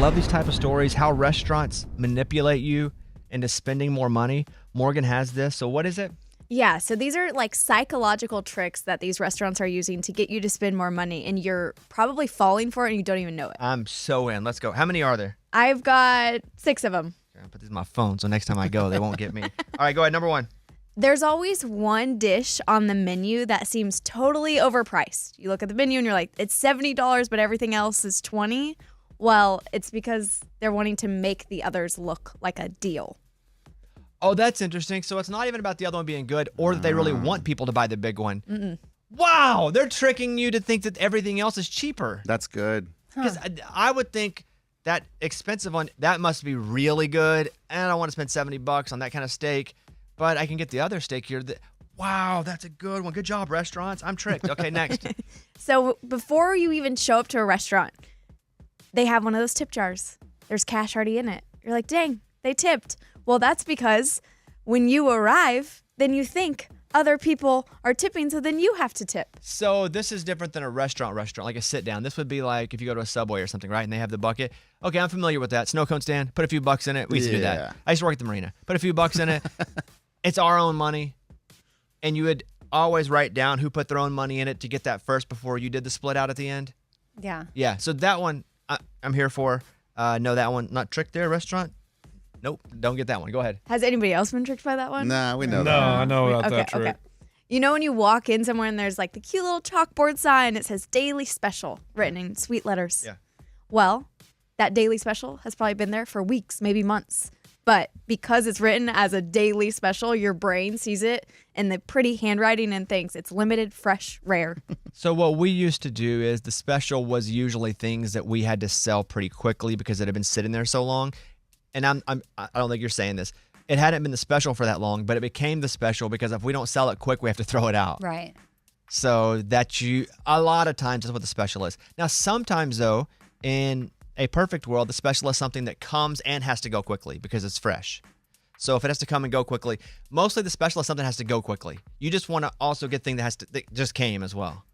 love these type of stories, how restaurants manipulate you into spending more money. Morgan has this. So what is it? Yeah, so these are like psychological tricks that these restaurants are using to get you to spend more money, and you're probably falling for it and you don't even know it. I'm so in. Let's go. How many are there? I've got 6 of them. I put these in my phone, so next time I go, they won't get me. All right, go ahead. Number 1. There's always one dish on the menu that seems totally overpriced. You look at the menu and you're like, it's $70, but everything else is $20. Well, it's because they're wanting to make the others look like a deal. Oh, that's interesting. So it's not even about the other one being good or that they really want people to buy the big one. Wow, they're tricking you to think that everything else is cheaper. That's good. Because I would think that expensive one, that must be really good. And I don't want to spend $70 on that kind of steak, but I can get the other steak here. Wow, that's a good one. Good job, restaurants. I'm tricked. Okay, next. So before you even show up to a restaurant, they have one of those tip jars. There's cash already in it. You're like, dang, they tipped. Well, that's because when you arrive, then you think other people are tipping, so then you have to tip. So this is different than a restaurant, like a sit down. This would be like if you go to a Subway or something, right? And they have the bucket. Okay, I'm familiar with that. Snow cone stand, put a few bucks in it. We used to do that. I used to work at the marina. Put a few bucks in it. It's our own money. And you would always write down who put their own money in it to get that first before you did the split out at the end. Yeah. Yeah, so that one I'm here for. No, that one, not tricked there, restaurant. Nope, don't get that one. Go ahead. Has anybody else been tricked by that one? Nah, we know that. No, I know about that trick. Okay. You know when you walk in somewhere and there's like the cute little chalkboard sign, it says daily special written in sweet letters. Yeah. Well, that daily special has probably been there for weeks, maybe months. But because it's written as a daily special, your brain sees it in the pretty handwriting and thinks it's limited, fresh, rare. So what we used to do is the special was usually things that we had to sell pretty quickly because it had been sitting there so long. And I don't think you're saying this. It hadn't been the special for that long, but it became the special because if we don't sell it quick, we have to throw it out. Right. So a lot of times that's what the special is. Now, sometimes though, in a perfect world, the special is something that comes and has to go quickly because it's fresh. So if it has to come and go quickly, mostly the special is something that has to go quickly. You just want to also get things that just came as well.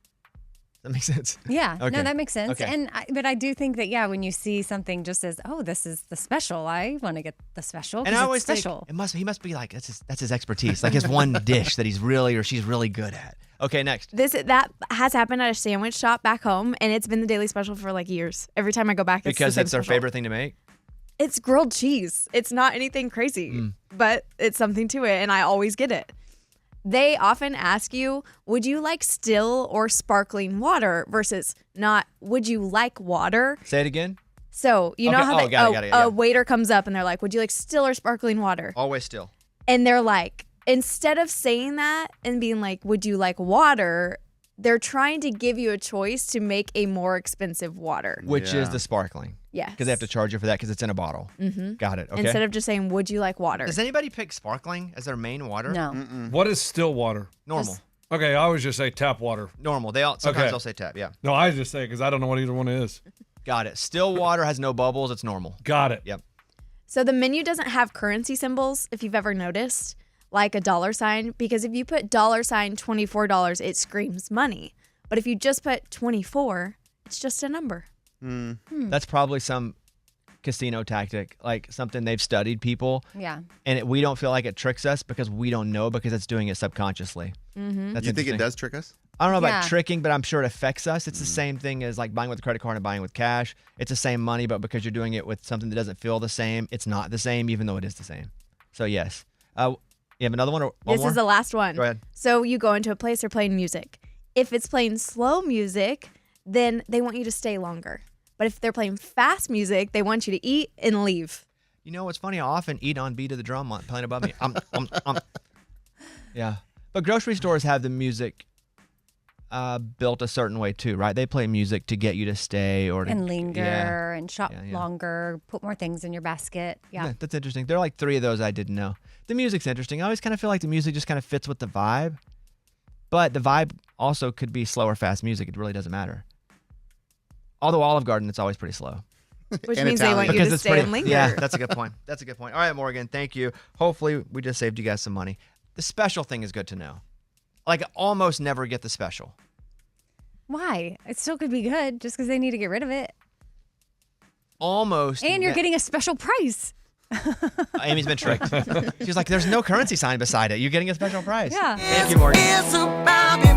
That makes sense. Yeah, Okay. no, that makes sense. Okay. But I do think that, when you see something just as, oh, this is the special, I want to get the special. And I always it's special. think he must be like, that's his expertise. Like his one dish that he's really or she's really good at. Okay, next. That has happened at a sandwich shop back home, and it's been the daily special for like years. Every time I go back, it's Because the same it's their special. favorite thing to make? It's grilled cheese. It's not anything crazy, but it's something to it, and I always get it. They often ask you, would you like still or sparkling water versus not, would you like water? Say it again. So you know Okay. how Got it, yeah. a waiter comes up and they're like, would you like still or sparkling water? Always still. And they're like, instead of saying that and being like, would you like water? They're trying to give you a choice to make a more expensive water. Which is the sparkling. Yes. Because they have to charge you for that because it's in a bottle. Mm-hmm. Got it. Okay. Instead of just saying, would you like water? Does anybody pick sparkling as their main water? No. What is still water? Normal. Okay, I always just say tap water. Normal. Sometimes they'll say tap. Yeah. No, I just say because I don't know what either one is. Got it. Still water has no bubbles. It's normal. Got it. Yep. So the menu doesn't have currency symbols, if you've ever noticed, like a dollar sign, because if you put $ $24, it screams money. But if you just put 24, it's just a number. That's probably some casino tactic, like something they've studied people. Yeah. And we don't feel like it tricks us because we don't know because it's doing it subconsciously. Mm-hmm. That's You think it interesting. does trick us? I don't know about Yeah. tricking, but I'm sure it affects us. It's the same thing as like buying with a credit card and buying with cash. It's the same money, but because you're doing it with something that doesn't feel the same, it's not the same, even though it is the same. So yes. You have another one or one This more? is the last one. Go ahead. So you go into a place, they're playing music. If it's playing slow music, then they want you to stay longer. But if they're playing fast music, they want you to eat and leave. You know what's funny? I often eat on beat of the drum playing above me. Yeah. But grocery stores have the music built a certain way too, right? They play music to get you to stay or to And linger Yeah. and shop Yeah. longer, put more things in your basket. Yeah. That's interesting. There are like 3 of those I didn't know. The music's interesting. I always kind of feel like the music just kind of fits with the vibe. But the vibe also could be slow or fast music. It really doesn't matter. Although Olive Garden, it's always pretty slow. Which And means they want Italian. you Because to it's stay pretty, and linger. yeah, that's a good point. That's a good point. All right, Morgan, thank you. Hopefully, we just saved you guys some money. The special thing is good to know. Like, almost never get the special. Why? It still could be good just because they need to get rid of it. almost. And you're getting a special price. Amy's been tricked. She's like, there's no currency sign beside it. You're getting a special price. Yeah. Thank you, Morgan. It's about